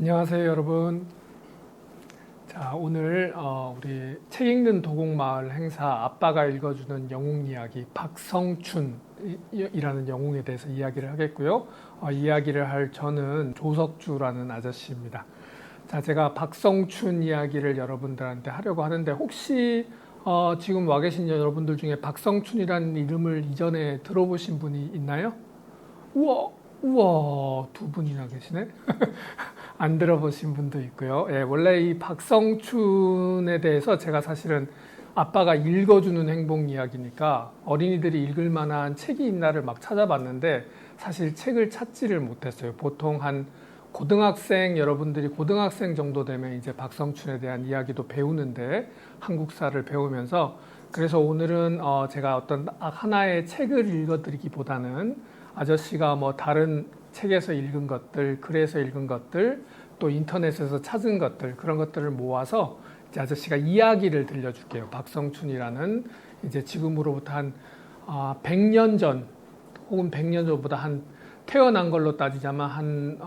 안녕하세요, 여러분. 자, 오늘 우리 책 읽는 도곡마을 행사 아빠가 읽어주는 영웅 이야기 박성춘이라는 영웅에 대해서 이야기를 하겠고요. 이야기를 할 저는 조석주라는 아저씨입니다. 자, 제가 박성춘 이야기를 여러분들한테 하려고 하는데 혹시 지금 와 계신 여러분들 중에 박성춘이라는 이름을 이전에 들어보신 분이 있나요? 우와, 두 분이나 계시네. 안 들어보신 분도 있고요. 예, 원래 이 박성춘에 대해서 제가 사실은 아빠가 읽어주는 행복 이야기니까 어린이들이 읽을 만한 책이 있나를 막 찾아봤는데 사실 책을 찾지를 못했어요. 보통 한 고등학생, 여러분들이 고등학생 정도 되면 이제 박성춘에 대한 이야기도 배우는데 한국사를 배우면서 그래서 오늘은 제가 어떤 하나의 책을 읽어드리기보다는 아저씨가 뭐 다른 책에서 읽은 것들, 글에서 읽은 것들, 또 인터넷에서 찾은 것들, 그런 것들을 모아서 이제 아저씨가 이야기를 들려줄게요. 박성춘이라는 이제 지금으로부터 한 100년 전, 혹은 100년 전보다 한 태어난 걸로 따지자면 한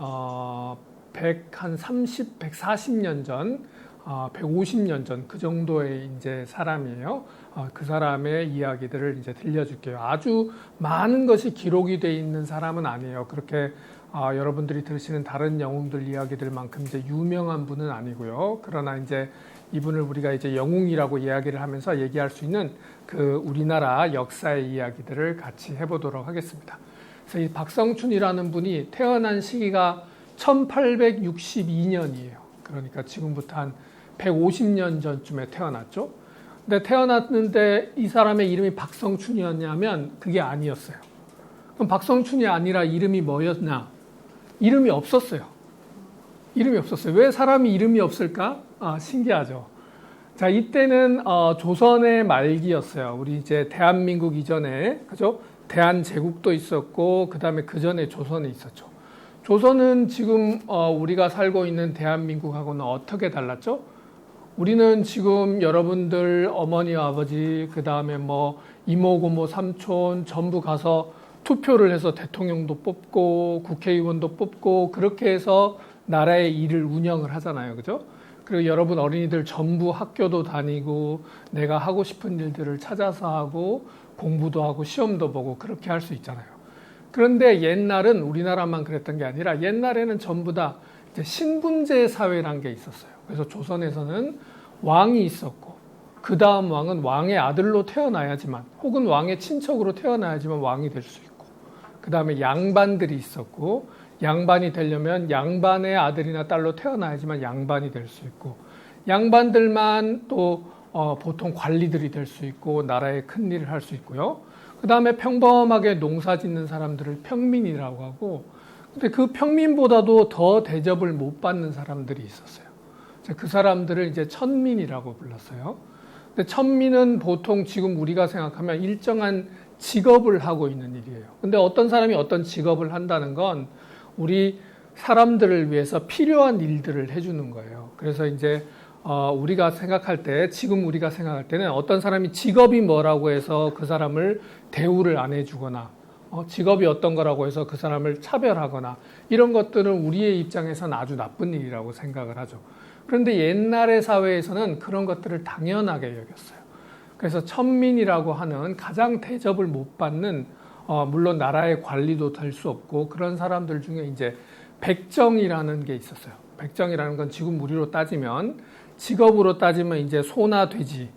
130, 140년 전, 150년 전 그 정도의 이제 사람이에요. 그 사람의 이야기들을 이제 들려줄게요. 아주 많은 것이 기록이 되어 있는 사람은 아니에요. 그렇게 여러분들이 들으시는 다른 영웅들 이야기들만큼 이제 유명한 분은 아니고요. 그러나 이제 이분을 우리가 이제 영웅이라고 이야기를 하면서 얘기할 수 있는 그 우리나라 역사의 이야기들을 같이 해보도록 하겠습니다. 그래서 이 박성춘이라는 분이 태어난 시기가 1862년이에요. 그러니까 지금부터 한 150년 전쯤에 태어났죠. 근데 태어났는데 이 사람의 이름이 박성춘이었냐면 그게 아니었어요. 그럼 박성춘이 아니라 이름이 뭐였나? 이름이 없었어요. 이름이 없었어요. 왜 사람이 이름이 없을까? 신기하죠. 자, 이때는 조선의 말기였어요. 우리 이제 대한민국 이전에, 그죠? 대한제국도 있었고, 그 다음에 그 전에 조선에 있었죠. 조선은 지금 우리가 살고 있는 대한민국하고는 어떻게 달랐죠? 우리는 지금 여러분들 어머니, 아버지, 그 다음에 뭐 이모, 고모, 삼촌 전부 가서 투표를 해서 대통령도 뽑고 국회의원도 뽑고 그렇게 해서 나라의 일을 운영을 하잖아요. 그죠? 그리고 여러분 어린이들 전부 학교도 다니고 내가 하고 싶은 일들을 찾아서 하고 공부도 하고 시험도 보고 그렇게 할 수 있잖아요. 그런데 옛날은 우리나라만 그랬던 게 아니라 옛날에는 전부 다 이제 신분제 사회란 게 있었어요. 그래서 조선에서는 왕이 있었고 그 다음 왕은 왕의 아들로 태어나야지만 혹은 왕의 친척으로 태어나야지만 왕이 될 수 있고 그 다음에 양반들이 있었고 양반이 되려면 양반의 아들이나 딸로 태어나야지만 양반이 될 수 있고 양반들만 또 보통 관리들이 될 수 있고 나라의 큰 일을 할 수 있고요. 그 다음에 평범하게 농사 짓는 사람들을 평민이라고 하고 근데 그 평민보다도 더 대접을 못 받는 사람들이 있었어요. 그 사람들을 이제 천민이라고 불렀어요. 근데 천민은 보통 지금 우리가 생각하면 일정한 직업을 하고 있는 일이에요. 근데 어떤 사람이 어떤 직업을 한다는 건 우리 사람들을 위해서 필요한 일들을 해주는 거예요. 그래서 이제 우리가 생각할 때, 지금 우리가 생각할 때는 어떤 사람이 직업이 뭐라고 해서 그 사람을 대우를 안 해주거나 직업이 어떤 거라고 해서 그 사람을 차별하거나 이런 것들은 우리의 입장에서는 아주 나쁜 일이라고 생각을 하죠. 그런데 옛날의 사회에서는 그런 것들을 당연하게 여겼어요. 그래서 천민이라고 하는 가장 대접을 못 받는 물론 나라의 관리도 될 수 없고 그런 사람들 중에 이제 백정이라는 게 있었어요. 백정이라는 건 지금 우리로 따지면 직업으로 따지면 이제 소나 돼지를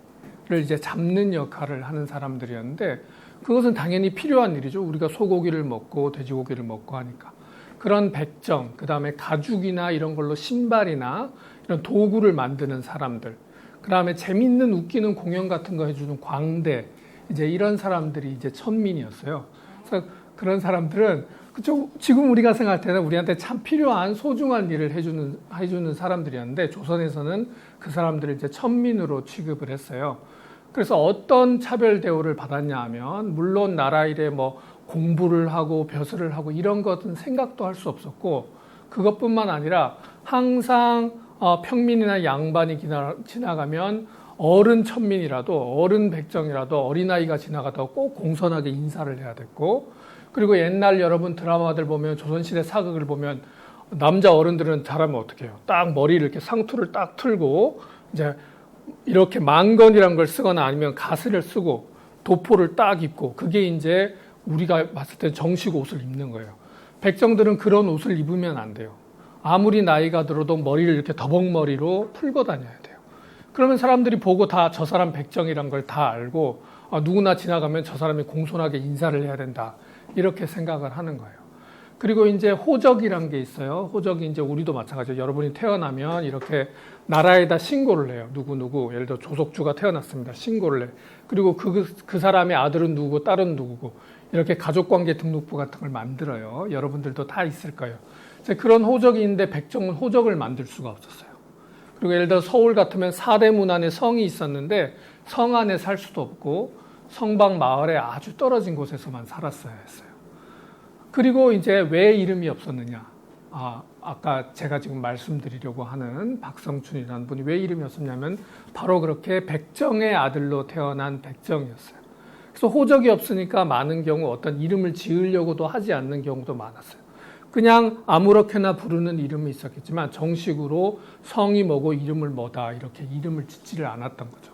이제 잡는 역할을 하는 사람들이었는데 그것은 당연히 필요한 일이죠. 우리가 소고기를 먹고 돼지고기를 먹고 하니까. 그런 백정, 그 다음에 가죽이나 이런 걸로 신발이나 이런 도구를 만드는 사람들, 그 다음에 재밌는 웃기는 공연 같은 거 해주는 광대, 이제 이런 사람들이 이제 천민이었어요. 그래서 그런 사람들은 그쪽 지금 우리가 생각할 때는 우리한테 참 필요한 소중한 일을 해주는 사람들이었는데 조선에서는 그 사람들을 이제 천민으로 취급을 했어요. 그래서 어떤 차별 대우를 받았냐 하면 물론 나라 일에 뭐 공부를 하고 벼슬을 하고 이런 것은 생각도 할 수 없었고 그것뿐만 아니라 항상 평민이나 양반이 지나가면 어른 천민이라도 어른 백정이라도 어린아이가 지나가다가 꼭 공손하게 인사를 해야 됐고 그리고 옛날 여러분 드라마들 보면 조선시대 사극을 보면 남자 어른들은 잘하면 어떻게 해요? 딱 머리를 이렇게 상투를 딱 틀고 이제 이렇게 망건이란 걸 쓰거나 아니면 가스를 쓰고 도포를 딱 입고 그게 이제 우리가 봤을 때 정식 옷을 입는 거예요. 백정들은 그런 옷을 입으면 안 돼요. 아무리 나이가 들어도 머리를 이렇게 더벅머리로 풀고 다녀야 돼요. 그러면 사람들이 보고 다 저 사람 백정이란 걸 다 알고 누구나 지나가면 저 사람이 공손하게 인사를 해야 된다. 이렇게 생각을 하는 거예요. 그리고 이제 호적이란 게 있어요. 호적이 이제 우리도 마찬가지예요. 여러분이 태어나면 이렇게 나라에다 신고를 해요. 누구 예를 들어 조석주가 태어났습니다. 신고를 해. 그리고 그 사람의 아들은 누구고 딸은 누구고 이렇게 가족관계 등록부 같은 걸 만들어요. 여러분들도 다 있을 거예요. 그런 호적이 있는데 백정은 호적을 만들 수가 없었어요. 그리고 예를 들어 서울 같으면 사대문 안에 성이 있었는데 성 안에 살 수도 없고 성방 마을에 아주 떨어진 곳에서만 살았어야 했어요. 그리고 이제 왜 이름이 없었느냐? 아까 제가 지금 말씀드리려고 하는 박성춘이라는 분이 왜 이름이 없었냐면 바로 그렇게 백정의 아들로 태어난 백정이었어요. 그래서 호적이 없으니까 많은 경우 어떤 이름을 지으려고도 하지 않는 경우도 많았어요. 그냥 아무렇게나 부르는 이름이 있었겠지만 정식으로 성이 뭐고 이름을 뭐다 이렇게 이름을 짓지를 않았던 거죠.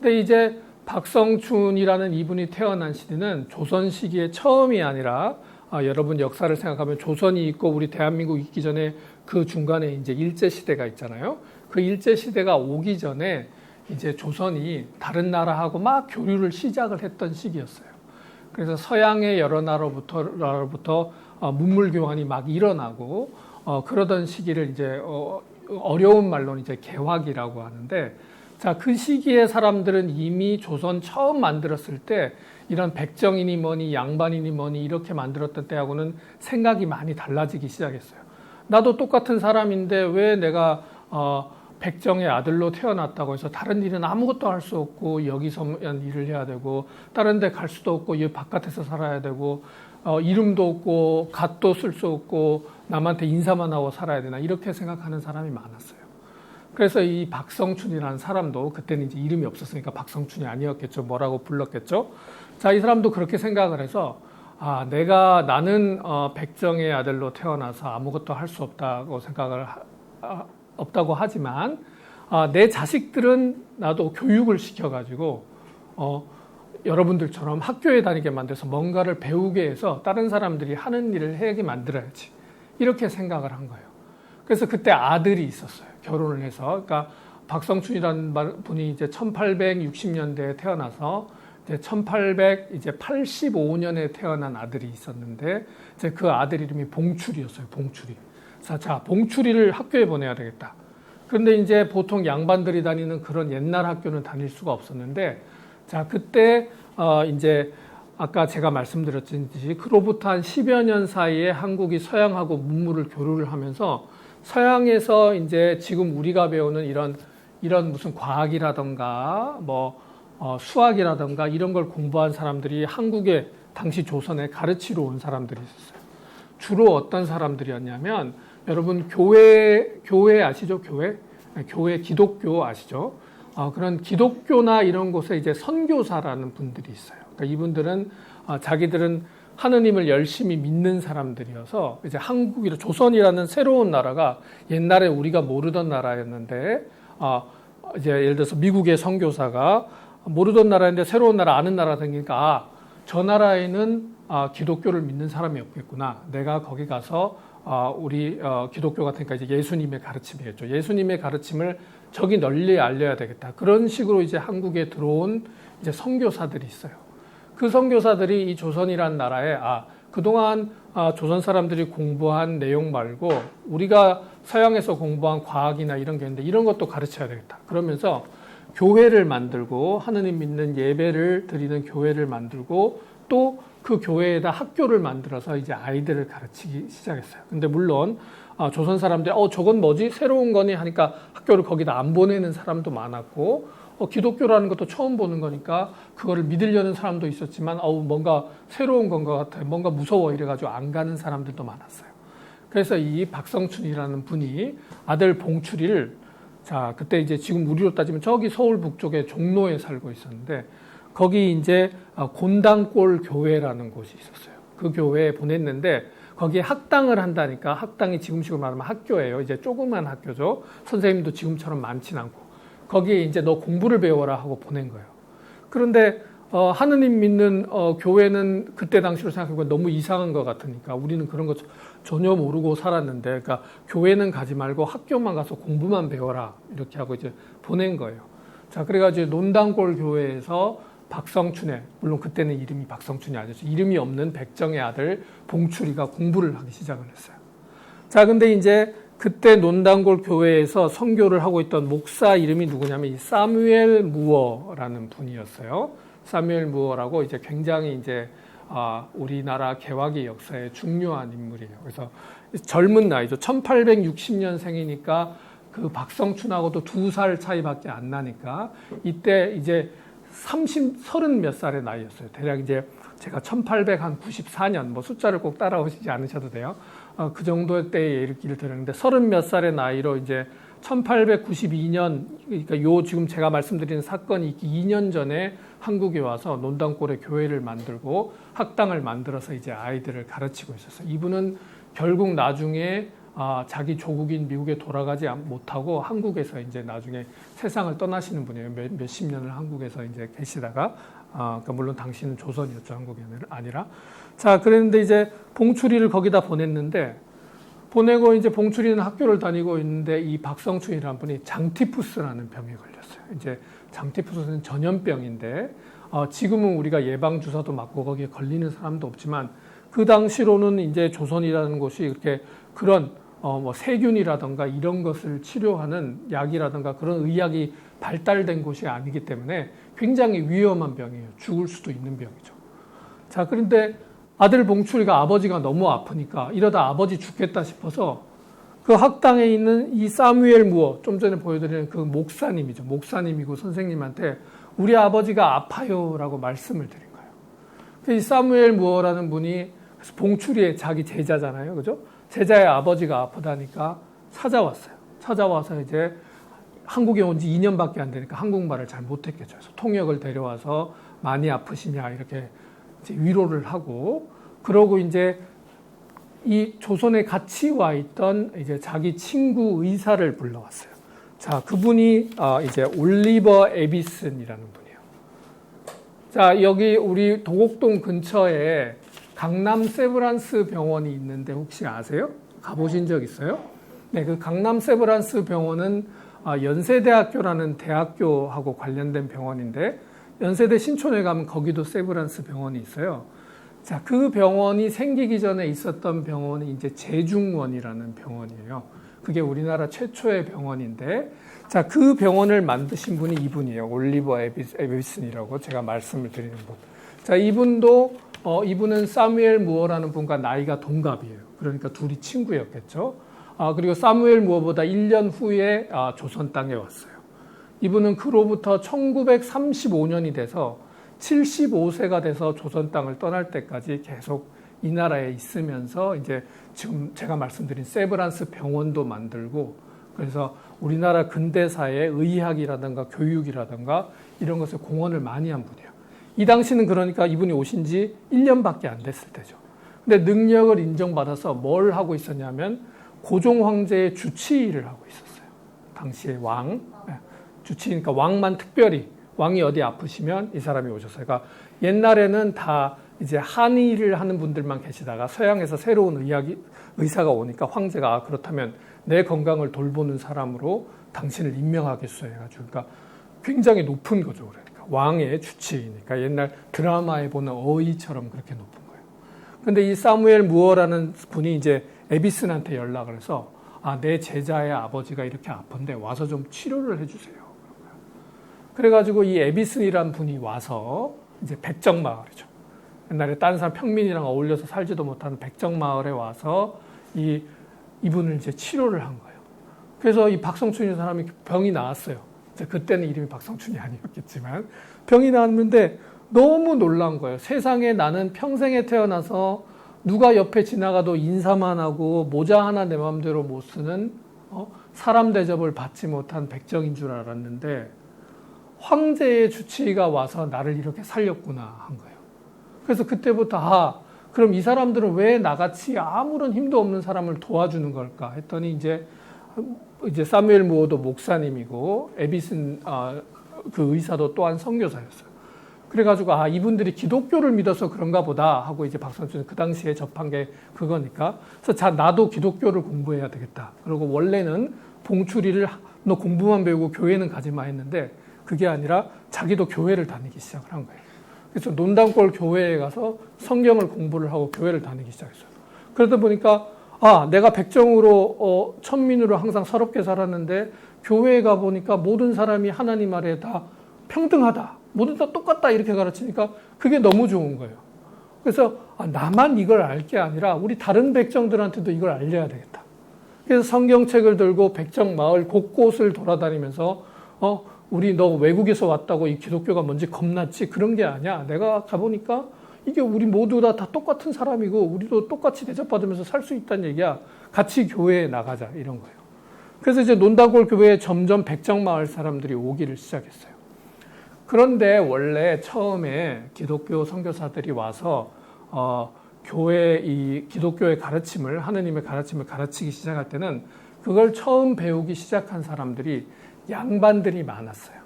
근데 이제 박성춘이라는 이분이 태어난 시대는 조선 시기의 처음이 아니라 여러분 역사를 생각하면 조선이 있고 우리 대한민국 있기 전에 그 중간에 이제 일제시대가 있잖아요. 그 일제시대가 오기 전에 이제 조선이 다른 나라하고 막 교류를 시작을 했던 시기였어요. 그래서 서양의 여러 나라로부터 문물 교환이 막 일어나고 그러던 시기를 이제 어려운 말로는 이제 개화기라고 하는데 자, 그 시기에 사람들은 이미 조선 처음 만들었을 때 이런 백정이니 뭐니 양반이니 뭐니 이렇게 만들었던 때하고는 생각이 많이 달라지기 시작했어요. 나도 똑같은 사람인데 왜 내가 백정의 아들로 태어났다고 해서 다른 일은 아무것도 할 수 없고 여기서만 일을 해야 되고 다른 데 갈 수도 없고 이 바깥에서 살아야 되고 이름도 없고 갓도 쓸 수 없고 남한테 인사만 하고 살아야 되나 이렇게 생각하는 사람이 많았어요. 그래서 이 박성춘이라는 사람도 그때는 이제 이름이 없었으니까 박성춘이 아니었겠죠. 뭐라고 불렀겠죠. 자, 이 사람도 그렇게 생각을 해서 나는 백정의 아들로 태어나서 아무것도 할 수 없다고 생각을 없다고 하지만 내 자식들은 나도 교육을 시켜가지고 여러분들처럼 학교에 다니게 만들어서 뭔가를 배우게 해서 다른 사람들이 하는 일을 하게 만들어야지 이렇게 생각을 한 거예요. 그래서 그때 아들이 있었어요. 결혼을 해서. 그러니까 박성춘이라는 분이 이제 1860년대에 태어나서 이제 1885년에 태어난 아들이 있었는데 이제 그 아들 이름이 봉출이었어요. 봉출이. 자, 봉출이를 학교에 보내야 되겠다. 그런데 이제 보통 양반들이 다니는 그런 옛날 학교는 다닐 수가 없었는데 자, 그때 이제 아까 제가 말씀드렸듯이 그로부터 한 10여 년 사이에 한국이 서양하고 문물을 교류를 하면서 서양에서 이제 지금 우리가 배우는 이런 무슨 과학이라던가 수학이라던가 이런 걸 공부한 사람들이 한국에 당시 조선에 가르치러 온 사람들이 있었어요. 주로 어떤 사람들이었냐면 여러분 교회 아시죠? 교회 기독교 아시죠? 그런 기독교나 이런 곳에 이제 선교사라는 분들이 있어요. 그러니까 이분들은 자기들은 하느님을 열심히 믿는 사람들이어서 이제 한국이라 조선이라는 새로운 나라가 옛날에 우리가 모르던 나라였는데 이제 예를 들어서 미국의 선교사가 모르던 나라인데 새로운 나라 아는 나라 생기니까 저 나라에는 기독교를 믿는 사람이 없겠구나. 내가 거기 가서 우리 기독교 같으니까 이제 예수님의 가르침이겠죠. 예수님의 가르침을 저기 널리 알려야 되겠다. 그런 식으로 이제 한국에 들어온 이제 선교사들이 있어요. 그 선교사들이 이 조선이란 나라에 그동안 조선 사람들이 공부한 내용 말고 우리가 서양에서 공부한 과학이나 이런 게 있는데 이런 것도 가르쳐야 되겠다. 그러면서 교회를 만들고 하느님 믿는 예배를 드리는 교회를 만들고 또 그 교회에다 학교를 만들어서 이제 아이들을 가르치기 시작했어요. 근데 물론 조선 사람들이 저건 뭐지? 새로운 거니? 하니까 학교를 거기다 안 보내는 사람도 많았고 기독교라는 것도 처음 보는 거니까 그거를 믿으려는 사람도 있었지만 뭔가 새로운 건 것 같아요. 뭔가 무서워 이래가지고 안 가는 사람들도 많았어요. 그래서 이 박성춘이라는 분이 아들 봉출이를 그때 이제 지금 우리로 따지면 저기 서울 북쪽에 종로에 살고 있었는데 거기 이제 곤당골 교회라는 곳이 있었어요. 그 교회에 보냈는데 거기에 학당을 한다니까 학당이 지금식으로 말하면 학교예요. 이제 조그만 학교죠. 선생님도 지금처럼 많진 않고 거기에 이제 너 공부를 배워라 하고 보낸 거예요. 그런데 하느님 믿는 교회는 그때 당시로 생각해보면 너무 이상한 것 같으니까 우리는 그런 거 전혀 모르고 살았는데 그러니까 교회는 가지 말고 학교만 가서 공부만 배워라 이렇게 하고 이제 보낸 거예요. 자, 그래가지고 논단골 교회에서 박성춘의, 물론 그때는 이름이 박성춘이 아니었죠. 이름이 없는 백정의 아들 봉출이가 공부를 하기 시작을 했어요. 자, 근데 이제 그때 논단골 교회에서 선교를 하고 있던 목사 이름이 누구냐면 이 사무엘 무어라는 분이었어요. 사무엘 무어라고 이제 굉장히 이제 우리나라 개화기 역사에 중요한 인물이에요. 그래서 젊은 나이죠. 1860년생이니까 그 박성춘하고도 2살 차이밖에 안 나니까 이때 이제 30 몇 살의 나이였어요. 대략 이제 제가 1894년 뭐 숫자를 꼭 따라오시지 않으셔도 돼요. 그 정도 때의 얘기를 들었는데 30 몇 살의 나이로 이제 1892년 그러니까 요 지금 제가 말씀드리는 사건이 있기 2년 전에 한국에 와서 논단골에 교회를 만들고 학당을 만들어서 이제 아이들을 가르치고 있었어요. 이분은 결국 나중에 자기 조국인 미국에 돌아가지 못하고 한국에서 이제 나중에 세상을 떠나시는 분이에요. 몇십 년을 한국에서 이제 계시다가, 그러니까 물론 당시는 조선이었죠. 한국이 아니라. 자, 그랬는데 이제 봉출이를 거기다 보내고 이제 봉출이는 학교를 다니고 있는데 이 박성춘이라는 분이 장티푸스라는 병에 걸렸어요. 이제 장티푸스는 전염병인데, 지금은 우리가 예방주사도 맞고 거기에 걸리는 사람도 없지만 그 당시로는 이제 조선이라는 곳이 이렇게 그런 뭐 세균이라든가 이런 것을 치료하는 약이라든가 그런 의학이 발달된 곳이 아니기 때문에 굉장히 위험한 병이에요. 죽을 수도 있는 병이죠. 자, 그런데 아들 봉출이가 아버지가 너무 아프니까 이러다 아버지 죽겠다 싶어서 그 학당에 있는 이 사무엘 무어, 좀 전에 보여드리는 그 목사님이죠. 목사님이고 선생님한테 우리 아버지가 아파요라고 말씀을 드린 거예요. 이 사무엘 무어라는 분이 봉출이의 자기 제자잖아요. 그죠? 제자의 아버지가 아프다니까 찾아왔어요. 찾아와서 이제 한국에 온 지 2년밖에 안 되니까 한국말을 잘 못했겠죠. 그래서 통역을 데려와서 많이 아프시냐 이렇게 이제 위로를 하고 그러고 이제 이 조선에 같이 와 있던 이제 자기 친구 의사를 불러왔어요. 자, 그분이 이제 올리버 에비슨이라는 분이에요. 자, 여기 우리 도곡동 근처에 강남 세브란스 병원이 있는데 혹시 아세요? 가보신 적 있어요? 네, 그 강남 세브란스 병원은 연세대학교라는 대학교하고 관련된 병원인데 연세대 신촌에 가면 거기도 세브란스 병원이 있어요. 자, 그 병원이 생기기 전에 있었던 병원이 이제 제중원이라는 병원이에요. 그게 우리나라 최초의 병원인데, 자, 그 병원을 만드신 분이 이분이에요. 올리버 에비슨이라고 제가 말씀을 드리는 분. 자, 이분은 사무엘 무어라는 분과 나이가 동갑이에요. 그러니까 둘이 친구였겠죠. 그리고 사무엘 무어보다 1년 후에 조선 땅에 왔어요. 이분은 그로부터 1935년이 돼서 75세가 돼서 조선 땅을 떠날 때까지 계속 이 나라에 있으면서 이제 지금 제가 말씀드린 세브란스 병원도 만들고 그래서 우리나라 근대사의 의학이라든가 교육이라든가 이런 것에 공헌을 많이 한 분이에요. 이 당시는 그러니까 이분이 오신 지 1년밖에 안 됐을 때죠. 근데 능력을 인정받아서 뭘 하고 있었냐면 고종 황제의 주치의를 하고 있었어요. 당시의 왕. 주치의니까 왕만 특별히 왕이 어디 아프시면 이 사람이 오셨어요. 그러니까 옛날에는 다 이제 한의를 하는 분들만 계시다가 서양에서 새로운 의사가 오니까 황제가 그렇다면 내 건강을 돌보는 사람으로 당신을 임명하겠어요 해가지고 그러니까 굉장히 높은 거죠. 그러니까 왕의 주치의니까 옛날 드라마에 보는 어의처럼 그렇게 높은 거예요. 근데 이 사무엘 무어라는 분이 이제 에비슨한테 연락을 해서 내 제자의 아버지가 이렇게 아픈데 와서 좀 치료를 해주세요. 그래가지고 이 에비슨이란 분이 와서 이제 백정마을이죠. 옛날에 다른 사람 평민이랑 어울려서 살지도 못하는 백정마을에 와서 이분을 이제 치료를 한 거예요. 그래서 이 박성춘이라는 사람이 병이 나왔어요. 이제 그때는 이름이 박성춘이 아니었겠지만 병이 나왔는데 너무 놀란 거예요. 세상에 나는 평생에 태어나서 누가 옆에 지나가도 인사만 하고 모자 하나 내 마음대로 못 쓰는 사람 대접을 받지 못한 백정인 줄 알았는데 황제의 주치의가 와서 나를 이렇게 살렸구나 한 거예요. 그래서 그때부터 그럼 이 사람들은 왜 나같이 아무런 힘도 없는 사람을 도와주는 걸까 했더니 이제 사무엘 무어도 목사님이고 에비슨 그 의사도 또한 선교사였어요. 그래가지고 이분들이 기독교를 믿어서 그런가 보다 하고 이제 박성춘이 그 당시에 접한 게 그거니까 그래서 나도 기독교를 공부해야 되겠다. 그리고 원래는 봉추리를 너 공부만 배우고 교회는 가지 마 했는데 그게 아니라 자기도 교회를 다니기 시작을 한 거예요. 그래서 논단골 교회에 가서 성경을 공부를 하고 교회를 다니기 시작했어요. 그러다 보니까 내가 백정으로 천민으로 항상 서럽게 살았는데 교회에 가 보니까 모든 사람이 하나님 아래 다 평등하다. 모두 다 똑같다 이렇게 가르치니까 그게 너무 좋은 거예요. 그래서 나만 이걸 알 게 아니라 우리 다른 백정들한테도 이걸 알려야 되겠다. 그래서 성경책을 들고 백정 마을 곳곳을 돌아다니면서 우리 너 외국에서 왔다고 이 기독교가 뭔지 겁났지? 그런 게 아니야. 내가 가보니까 이게 우리 모두 다 똑같은 사람이고 우리도 똑같이 대접받으면서 살 수 있다는 얘기야. 같이 교회에 나가자 이런 거예요. 그래서 이제 논다골 교회에 점점 백정 마을 사람들이 오기를 시작했어요. 그런데 원래 처음에 기독교 선교사들이 와서 이 기독교의 가르침을 하느님의 가르침을 가르치기 시작할 때는 그걸 처음 배우기 시작한 사람들이 양반들이 많았어요.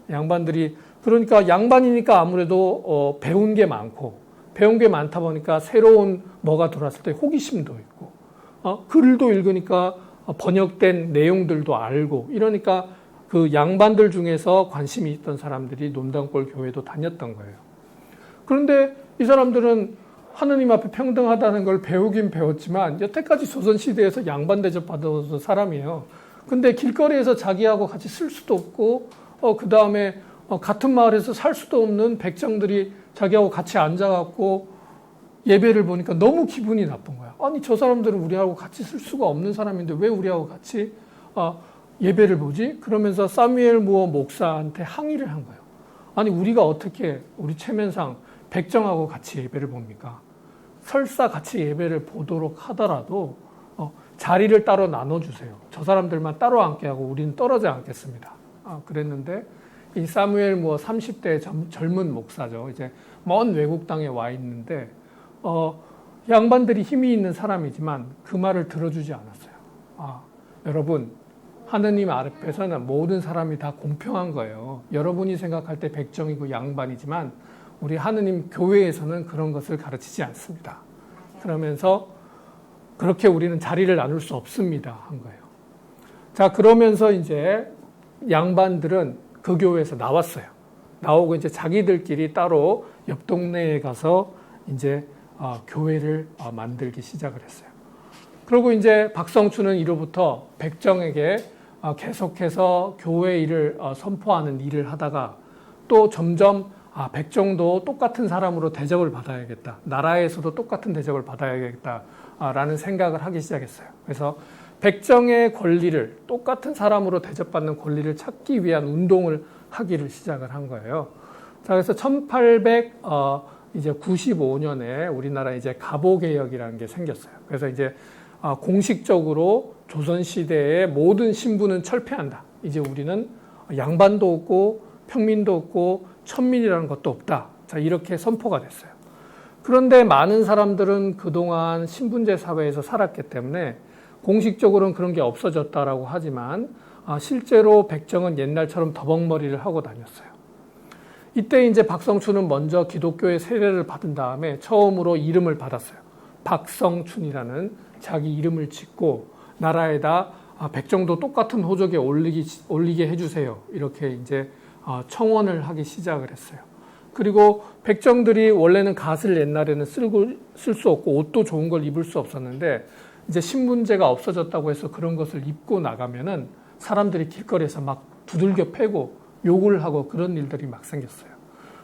양반들이 그러니까 양반이니까 아무래도 배운 게 많고 배운 게 많다 보니까 새로운 뭐가 들어왔을 때 호기심도 있고 글도 읽으니까 번역된 내용들도 알고 이러니까 그 양반들 중에서 관심이 있던 사람들이 논단골 교회도 다녔던 거예요. 그런데 이 사람들은 하느님 앞에 평등하다는 걸 배우긴 배웠지만 여태까지 조선시대에서 양반 대접 받아온 사람이에요. 근데 길거리에서 자기하고 같이 쓸 수도 없고 그 다음에 같은 마을에서 살 수도 없는 백정들이 자기하고 같이 앉아갖고 예배를 보니까 너무 기분이 나쁜 거야. 아니 저 사람들은 우리하고 같이 쓸 수가 없는 사람인데 왜 우리하고 같이 예배를 보지? 그러면서 사무엘 무어 목사한테 항의를 한 거예요. 아니 우리가 어떻게 우리 체면상 백정하고 같이 예배를 봅니까? 설사 같이 예배를 보도록 하더라도 자리를 따로 나눠주세요. 저 사람들만 따로 앉게 하고 우리는 떨어져 앉겠습니다. 그랬는데 이 사무엘 무어 30대 젊은 목사죠. 이제 먼 외국 땅에 와 있는데 양반들이 힘이 있는 사람이지만 그 말을 들어주지 않았어요. 여러분 하느님 앞에서는 모든 사람이 다 공평한 거예요. 여러분이 생각할 때 백정이고 양반이지만 우리 하느님 교회에서는 그런 것을 가르치지 않습니다. 그러면서 그렇게 우리는 자리를 나눌 수 없습니다. 한 거예요. 자, 그러면서 이제 양반들은 그 교회에서 나왔어요. 나오고 이제 자기들끼리 따로 옆 동네에 가서 이제 교회를 만들기 시작을 했어요. 그리고 이제 박성춘은 이로부터 백정에게 계속해서 교회 일을 선포하는 일을 하다가 또 점점 백정도 똑같은 사람으로 대접을 받아야겠다. 나라에서도 똑같은 대접을 받아야겠다라는 생각을 하기 시작했어요. 그래서 백정의 권리를 똑같은 사람으로 대접받는 권리를 찾기 위한 운동을 하기를 시작을 한 거예요. 자, 그래서 1895년에 우리나라 이제 가보개혁이라는 게 생겼어요. 그래서 이제 공식적으로 조선시대의 모든 신분은 철폐한다. 이제 우리는 양반도 없고 평민도 없고 천민이라는 것도 없다. 자, 이렇게 선포가 됐어요. 그런데 많은 사람들은 그동안 신분제 사회에서 살았기 때문에 공식적으로는 그런 게 없어졌다라고 하지만 실제로 백정은 옛날처럼 더벅머리를 하고 다녔어요. 이때 이제 박성춘은 먼저 기독교의 세례를 받은 다음에 처음으로 이름을 받았어요. 박성춘이라는 자기 이름을 짓고 나라에다 백정도 똑같은 호적에 올리게 해주세요. 이렇게 이제 청원을 하기 시작을 했어요. 그리고 백정들이 원래는 갓을 옛날에는 쓸 수 없고 옷도 좋은 걸 입을 수 없었는데 이제 신분제가 없어졌다고 해서 그런 것을 입고 나가면은 사람들이 길거리에서 막 두들겨 패고 욕을 하고 그런 일들이 막 생겼어요.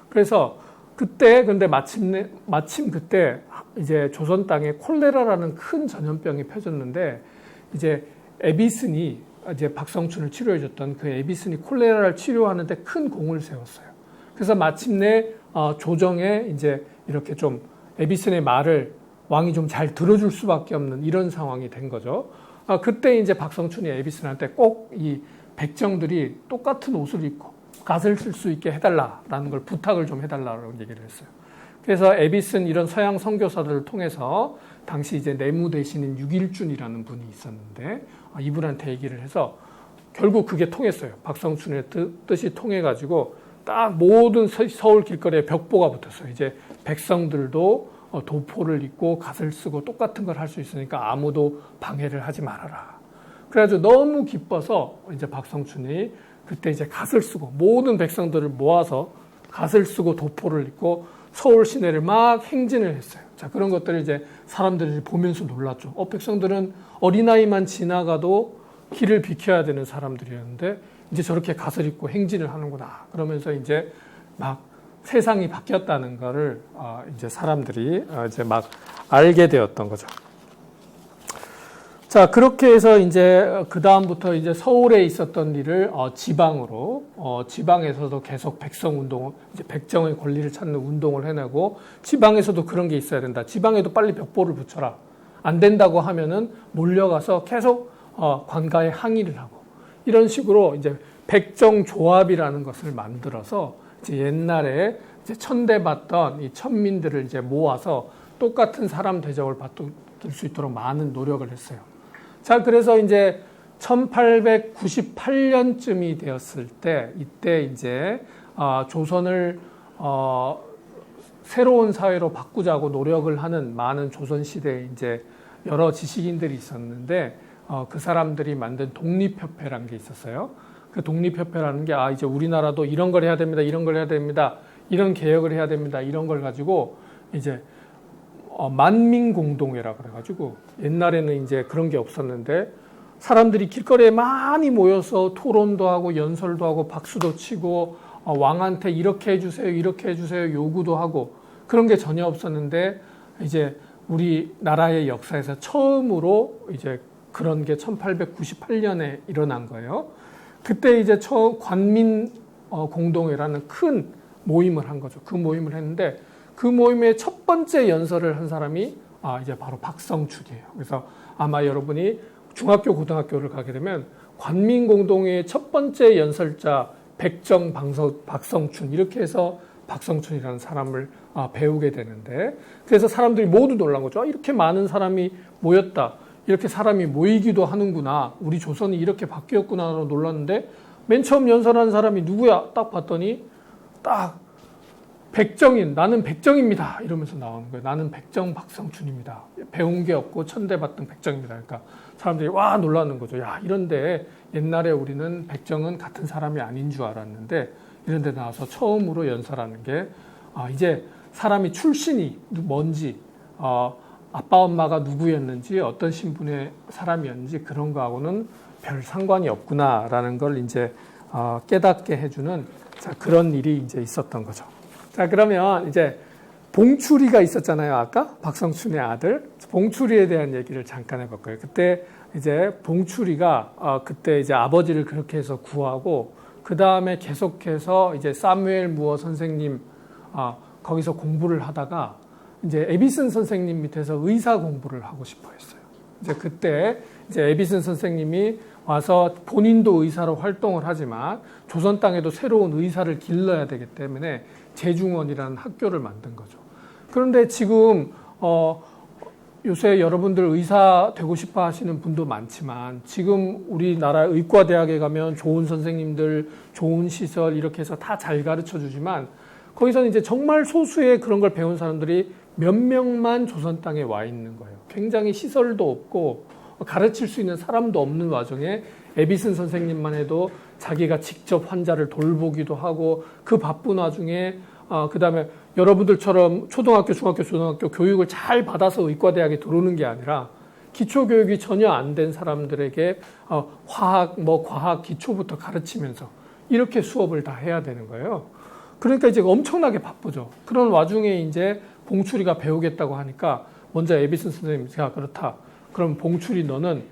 그래서 그때 근데 마침 그때 이제 조선 땅에 콜레라라는 큰 전염병이 펴졌는데 이제 에비슨이 이제 박성춘을 치료해줬던 그 에비슨이 콜레라를 치료하는데 큰 공을 세웠어요. 그래서 마침내 조정에 이제 이렇게 좀 에비슨의 말을 왕이 좀 잘 들어줄 수밖에 없는 이런 상황이 된 거죠. 그때 이제 박성춘이 에비슨한테 꼭 이 백정들이 똑같은 옷을 입고 갓을 쓸 수 있게 해달라라는 걸 부탁을 좀 해달라고 얘기를 했어요. 그래서 에비슨 이런 서양 선교사들을 통해서 당시 이제 내무 대신인 유길준이라는 분이 있었는데 이분한테 얘기를 해서 결국 그게 통했어요. 박성춘의 뜻이 통해가지고 딱 모든 서울 길거리에 벽보가 붙었어요. 이제 백성들도 도포를 입고 갓을 쓰고 똑같은 걸 할 수 있으니까 아무도 방해를 하지 말아라. 그래가지고 너무 기뻐서 이제 박성춘이 그때 이제 갓을 쓰고 모든 백성들을 모아서 갓을 쓰고 도포를 입고 서울 시내를 막 행진을 했어요. 자, 그런 것들을 이제 사람들이 보면서 놀랐죠. 백성들은 어린아이만 지나가도 길을 비켜야 되는 사람들이었는데 이제 저렇게 갓을 입고 행진을 하는구나. 그러면서 이제 막 세상이 바뀌었다는 거를 이제 사람들이 이제 막 알게 되었던 거죠. 자, 그렇게 해서 이제 그 다음부터 이제 서울에 있었던 일을 지방으로 지방에서도 계속 백성 운동, 이제 백정의 권리를 찾는 운동을 해내고 지방에서도 그런 게 있어야 된다. 지방에도 빨리 벽보를 붙여라. 안 된다고 하면은 몰려가서 계속 관가에 항의를 하고 이런 식으로 이제 백정조합이라는 것을 만들어서 이제 옛날에 이제 천대받던 이 천민들을 이제 모아서 똑같은 사람 대접을 받을 수 있도록 많은 노력을 했어요. 자, 그래서 이제 1898년쯤이 되었을 때 이때 이제 조선을 새로운 사회로 바꾸자고 노력을 하는 많은 조선 시대에 이제 여러 지식인들이 있었는데 그 사람들이 만든 독립협회라는 게 있었어요. 그 독립협회라는 게 이제 우리나라도 이런 걸 해야 됩니다. 이런 걸 해야 됩니다. 이런 개혁을 해야 됩니다. 이런 걸 가지고 이제 만민공동회라 그래가지고 옛날에는 이제 그런 게 없었는데 사람들이 길거리에 많이 모여서 토론도 하고 연설도 하고 박수도 치고 왕한테 이렇게 해주세요, 이렇게 해주세요 요구도 하고 그런 게 전혀 없었는데 이제 우리나라의 역사에서 처음으로 이제 그런 게 1898년에 일어난 거예요. 그때 이제 관민 공동회라는 큰 모임을 한 거죠. 그 모임을 했는데 그 모임의 첫 번째 연설을 한 사람이 이제 바로 박성춘이에요. 그래서 아마 여러분이 중학교, 고등학교를 가게 되면 관민공동회의 첫 번째 연설자 박성춘 이렇게 해서 박성춘이라는 사람을 배우게 되는데 그래서 사람들이 모두 놀란 거죠. 이렇게 많은 사람이 모였다. 이렇게 사람이 모이기도 하는구나. 우리 조선이 이렇게 바뀌었구나로 놀랐는데 맨 처음 연설하는 사람이 누구야? 딱 봤더니 딱 백정인, 나는 백정입니다. 이러면서 나오는 거예요. 나는 백정 박성춘입니다. 배운 게 없고 천대받던 백정입니다. 그러니까 사람들이 와 놀라는 거죠. 야, 이런데 옛날에 우리는 백정은 같은 사람이 아닌 줄 알았는데 이런 데 나와서 처음으로 연설하는 게 이제 사람이 출신이 뭔지 아빠 엄마가 누구였는지 어떤 신분의 사람이었는지 그런 거하고는 별 상관이 없구나라는 걸 이제 깨닫게 해주는 그런 일이 이제 있었던 거죠. 자, 그러면 이제 봉출이가 있었잖아요. 아까 박성춘의 아들 봉출이에 대한 얘기를 잠깐 해볼 거예요. 그때 이제 봉출이가 그때 이제 아버지를 그렇게 해서 구하고 그 다음에 계속해서 이제 사무엘 무어 선생님 거기서 공부를 하다가 이제 에비슨 선생님 밑에서 의사 공부를 하고 싶어 했어요. 이제 그때 이제 에비슨 선생님이 와서 본인도 의사로 활동을 하지만 조선 땅에도 새로운 의사를 길러야 되기 때문에 재중원이라는 학교를 만든 거죠. 그런데 지금 요새 여러분들 의사 되고 싶어 하시는 분도 많지만 지금 우리나라 의과대학에 가면 좋은 선생님들, 좋은 시설 이렇게 해서 다 잘 가르쳐 주지만 거기서는 이제 정말 소수의 그런 걸 배운 사람들이 몇 명만 조선 땅에 와 있는 거예요. 굉장히 시설도 없고 가르칠 수 있는 사람도 없는 와중에 에비슨 선생님만 해도 자기가 직접 환자를 돌보기도 하고 그 바쁜 와중에 그 다음에 여러분들처럼 초등학교, 중학교, 고등학교 교육을 잘 받아서 의과대학에 들어오는 게 아니라 기초교육이 전혀 안 된 사람들에게 화학, 과학 기초부터 가르치면서 이렇게 수업을 다 해야 되는 거예요. 그러니까 이제 엄청나게 바쁘죠. 그런 와중에 이제 봉출이가 배우겠다고 하니까 먼저 에비슨 선생님이 그렇다. 그럼 봉출이 너는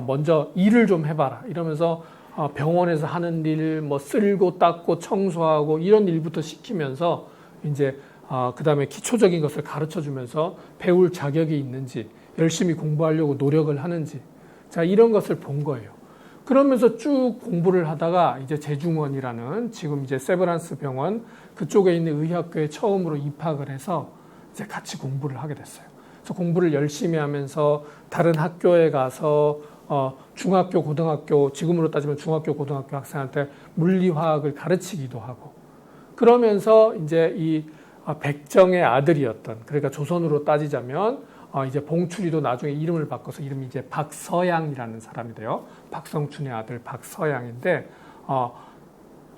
먼저 일을 좀 해봐라. 이러면서 병원에서 하는 일, 쓸고 닦고 청소하고 이런 일부터 시키면서 이제 그 다음에 기초적인 것을 가르쳐 주면서 배울 자격이 있는지 열심히 공부하려고 노력을 하는지 자 이런 것을 본 거예요. 그러면서 쭉 공부를 하다가 이제 재중원이라는 지금 이제 세브란스 병원 그쪽에 있는 의학교에 처음으로 입학을 해서 이제 같이 공부를 하게 됐어요. 그래서 공부를 열심히 하면서 다른 학교에 가서 중학교, 고등학교, 지금으로 따지면 중학교, 고등학교 학생한테 물리화학을 가르치기도 하고, 그러면서 이제 이 백정의 아들이었던, 그러니까 조선으로 따지자면 이제 봉출이도 나중에 이름을 바꿔서 이름이 이제 박서양이라는 사람이 돼요. 박성춘의 아들 박서양인데,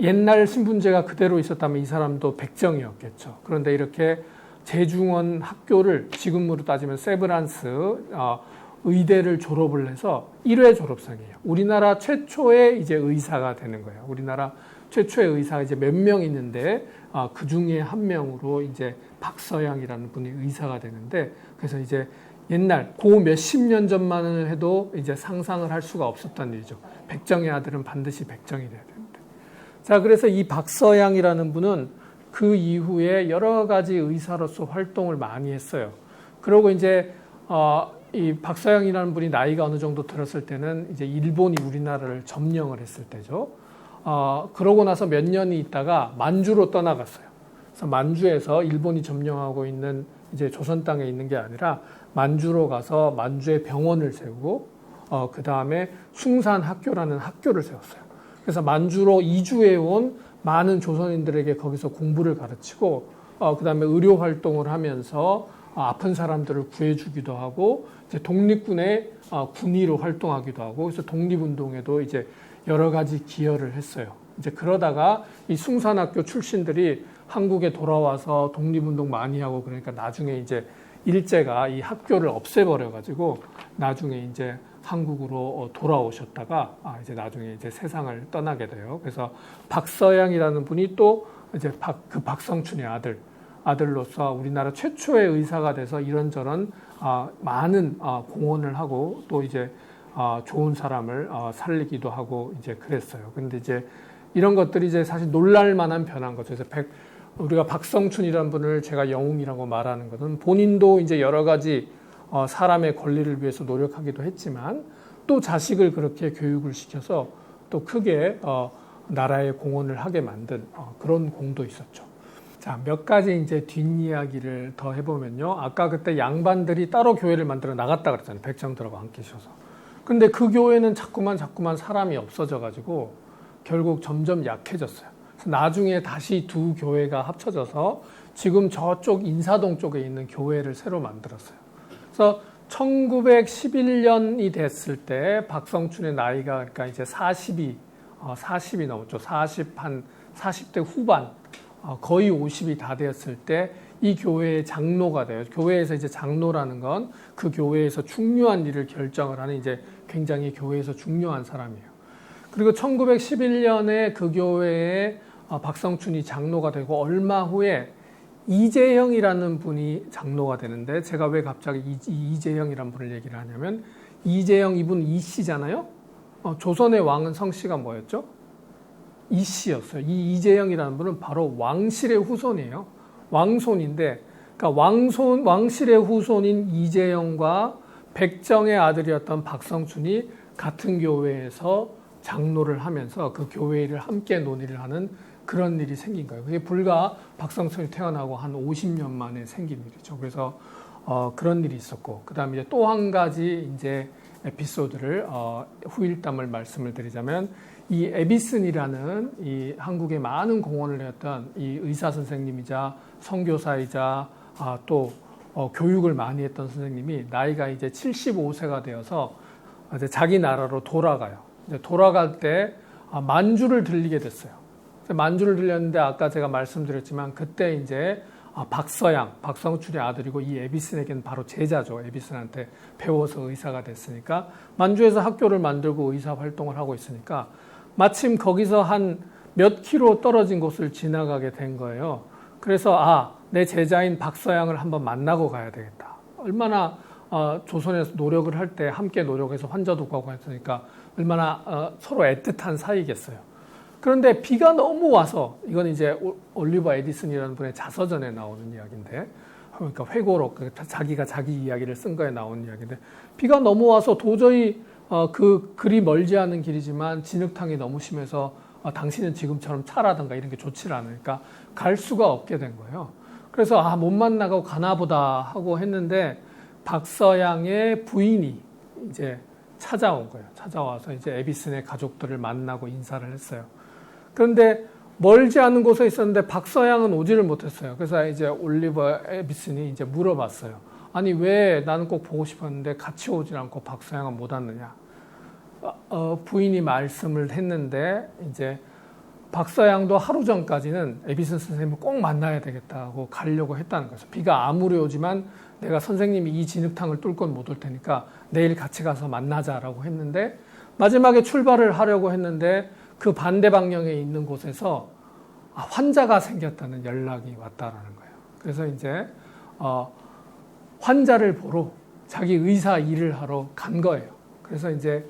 옛날 신분제가 그대로 있었다면 이 사람도 백정이었겠죠. 그런데 이렇게 제중원 학교를 지금으로 따지면 세브란스 의대를 졸업을 해서 1회 졸업생이에요. 우리나라 최초의 이제 의사가 되는 거예요. 우리나라 최초의 의사가 이제 몇 명 있는데 그 중에 한 명으로 이제 박서양이라는 분이 의사가 되는데, 그래서 이제 옛날 고 몇십 년 전만을 해도 이제 상상을 할 수가 없었던 일이죠. 백정의 아들은 반드시 백정이 돼야 되는데. 자, 그래서 이 박서양이라는 분은 그 이후에 여러 가지 의사로서 활동을 많이 했어요. 그리고 이제 이 박서양이라는 분이 나이가 어느 정도 들었을 때는 이제 일본이 우리나라를 점령을 했을 때죠. 그러고 나서 몇 년이 있다가 만주로 떠나갔어요. 그래서 만주에서 일본이 점령하고 있는 이제 조선 땅에 있는 게 아니라 만주로 가서 만주에 병원을 세우고 그 다음에 숭산학교라는 학교를 세웠어요. 그래서 만주로 이주해 온 많은 조선인들에게 거기서 공부를 가르치고 그 다음에 의료 활동을 하면서 아픈 사람들을 구해주기도 하고 이제 독립군의 군의로 활동하기도 하고, 그래서 독립운동에도 이제 여러 가지 기여를 했어요. 이제 그러다가 이 숭산학교 출신들이 한국에 돌아와서 독립운동 많이 하고 그러니까 나중에 이제 일제가 이 학교를 없애버려가지고 나중에 이제 한국으로 돌아오셨다가 이제 나중에 이제 세상을 떠나게 돼요. 그래서 박서양이라는 분이 또 이제 그 박성춘의 아들로서 우리나라 최초의 의사가 돼서 이런저런 많은 공헌을 하고 또 이제 좋은 사람을 살리기도 하고 이제 그랬어요. 근데 이제 이런 것들이 이제 사실 놀랄 만한 변한 거죠. 그래서 우리가 박성춘이라는 분을 제가 영웅이라고 말하는 것은 본인도 이제 여러 가지 사람의 권리를 위해서 노력하기도 했지만 또 자식을 그렇게 교육을 시켜서 또 크게 나라에 공헌을 하게 만든 그런 공도 있었죠. 자, 몇 가지 이제 뒷이야기를 더 해보면요. 아까 그때 양반들이 따로 교회를 만들어 나갔다 그랬잖아요. 백정들하고 함께 계셔서. 근데 그 교회는 자꾸만 사람이 없어져가지고 결국 점점 약해졌어요. 그래서 나중에 다시 두 교회가 합쳐져서 지금 저쪽 인사동 쪽에 있는 교회를 새로 만들었어요. 그래서 1911년이 됐을 때 박성춘의 나이가 그러니까 이제 40이 넘었죠. 40대 후반, 거의 50이 다 되었을 때 이 교회의 장로가 돼요. 교회에서 이제 장로라는 건 그 교회에서 중요한 일을 결정을 하는 이제 굉장히 교회에서 중요한 사람이에요. 그리고 1911년에 그 교회에 박성춘이 장로가 되고 얼마 후에 이재영이라는 분이 장로가 되는데, 제가 왜 갑자기 이재영이라는 분을 얘기를 하냐면 이재영 이분 이씨잖아요. 조선의 왕은 성씨가 뭐였죠? 이씨였어요. 이 이재영이라는 분은 바로 왕실의 후손이에요. 왕손인데, 그러니까 왕실의 후손인 이재영과 백정의 아들이었던 박성춘이 같은 교회에서 장로를 하면서 그 교회 일을 함께 논의를 하는 그런 일이 생긴 거예요. 그게 불과 박성춘이 태어나고 한 50년 만에 생긴 일이죠. 그래서 그런 일이 있었고, 그 다음에 또 한 가지 이제 에피소드를 후일담을 말씀을 드리자면, 이 에비슨이라는 이 한국에 많은 공헌을 했던 이 의사 선생님이자 선교사이자 또 교육을 많이 했던 선생님이 나이가 이제 75세가 되어서 이제 자기 나라로 돌아가요. 이제 돌아갈 때 만주를 들리게 됐어요. 만주를 들렸는데 아까 제가 말씀드렸지만 그때 이제 박성춘의 아들이고 이 에비슨에게는 바로 제자죠. 에비슨한테 배워서 의사가 됐으니까 만주에서 학교를 만들고 의사 활동을 하고 있으니까 마침 거기서 한 몇 킬로 떨어진 곳을 지나가게 된 거예요. 그래서 내 제자인 박서양을 한번 만나고 가야 되겠다. 얼마나 조선에서 노력을 할 때 함께 노력해서 환자도 구하고 했으니까 얼마나 서로 애틋한 사이겠어요. 그런데 비가 너무 와서, 이건 이제 올리버 에디슨이라는 분의 자서전에 나오는 이야기인데, 그러니까 회고록 자기가 자기 이야기를 쓴 거에 나오는 이야기인데, 비가 너무 와서 도저히 그 그리 멀지 않은 길이지만 진흙탕이 너무 심해서 당신은 지금처럼 차라든가 이런 게 좋지 않으니까 갈 수가 없게 된 거예요. 그래서 못 만나고 가나 보다 하고 했는데 박서양의 부인이 이제 찾아온 거예요. 찾아와서 이제 에비슨의 가족들을 만나고 인사를 했어요. 그런데 멀지 않은 곳에 있었는데 박서양은 오지를 못했어요. 그래서 이제 올리버 에비슨이 이제 물어봤어요. 아니 왜 나는 꼭 보고 싶었는데 같이 오질 않고 박서양은 못 왔느냐? 부인이 말씀을 했는데 이제 박서양도 하루 전까지는 에비슨 선생님을 꼭 만나야 되겠다고 가려고 했다는 거죠. 비가 아무리 오지만 내가 선생님이 이 진흙탕을 뚫고는 못 올 테니까 내일 같이 가서 만나자라고 했는데 마지막에 출발을 하려고 했는데 그 반대 방향에 있는 곳에서 환자가 생겼다는 연락이 왔다라는 거예요. 그래서 이제 환자를 보러 자기 의사 일을 하러 간 거예요. 그래서 이제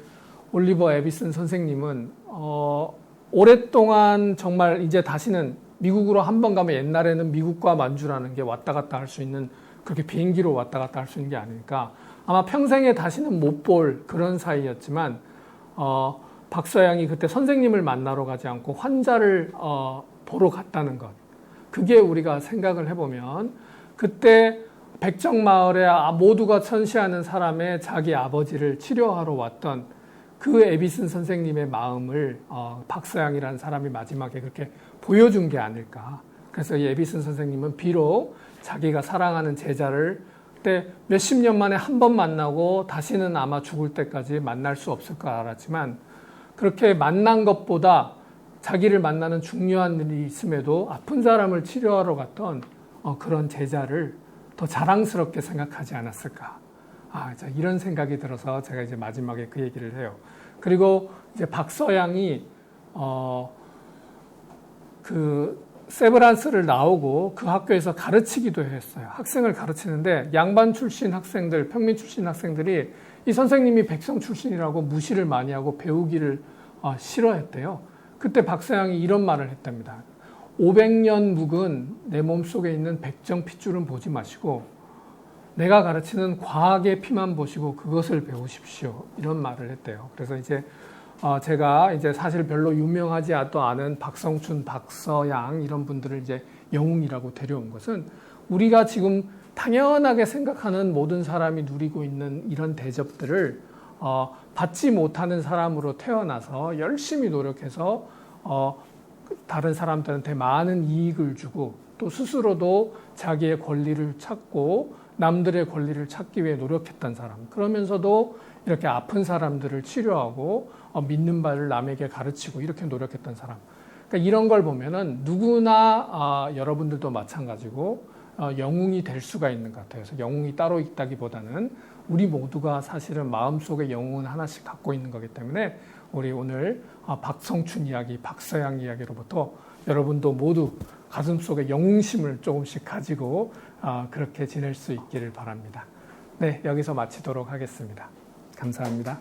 올리버 에비슨 선생님은 오랫동안 정말 이제 다시는 미국으로 한 번 가면 옛날에는 미국과 만주라는 게 왔다 갔다 할 수 있는 그렇게 비행기로 왔다 갔다 할 수 있는 게 아니니까 아마 평생에 다시는 못 볼 그런 사이였지만 박서양이 그때 선생님을 만나러 가지 않고 환자를 보러 갔다는 것. 그게 우리가 생각을 해보면 그때 백정마을에 모두가 천시하는 사람의 자기 아버지를 치료하러 왔던 그 에비슨 선생님의 마음을 박서양이라는 사람이 마지막에 그렇게 보여준 게 아닐까. 그래서 이 에비슨 선생님은 비록 자기가 사랑하는 제자를 그때 몇십 년 만에 한 번 만나고 다시는 아마 죽을 때까지 만날 수 없을 걸 알았지만 그렇게 만난 것보다 자기를 만나는 중요한 일이 있음에도 아픈 사람을 치료하러 갔던 그런 제자를 더 자랑스럽게 생각하지 않았을까. 이런 생각이 들어서 제가 이제 마지막에 그 얘기를 해요. 그리고 이제 박서양이 그 세브란스를 나오고 그 학교에서 가르치기도 했어요. 학생을 가르치는데 양반 출신 학생들, 평민 출신 학생들이 이 선생님이 백성 출신이라고 무시를 많이 하고 배우기를 싫어했대요. 그때 박서양이 이런 말을 했답니다. 500년 묵은 내 몸속에 있는 백정 핏줄은 보지 마시고 내가 가르치는 과학의 피만 보시고 그것을 배우십시오. 이런 말을 했대요. 그래서 이제 제가 이제 사실 별로 유명하지 않은 박성춘, 박서양 이런 분들을 이제 영웅이라고 데려온 것은 우리가 지금 당연하게 생각하는 모든 사람이 누리고 있는 이런 대접들을 받지 못하는 사람으로 태어나서 열심히 노력해서 다른 사람들한테 많은 이익을 주고 또 스스로도 자기의 권리를 찾고 남들의 권리를 찾기 위해 노력했던 사람. 그러면서도 이렇게 아픈 사람들을 치료하고 믿는 바를 남에게 가르치고 이렇게 노력했던 사람. 그러니까 이런 걸 보면은 누구나 여러분들도 마찬가지고 영웅이 될 수가 있는 것 같아요. 그래서 영웅이 따로 있다기보다는 우리 모두가 사실은 마음속에 영웅은 하나씩 갖고 있는 거기 때문에 우리 오늘 박성춘 이야기, 박서양 이야기로부터 여러분도 모두 가슴속에 영웅심을 조금씩 가지고 그렇게 지낼 수 있기를 바랍니다. 네, 여기서 마치도록 하겠습니다. 감사합니다.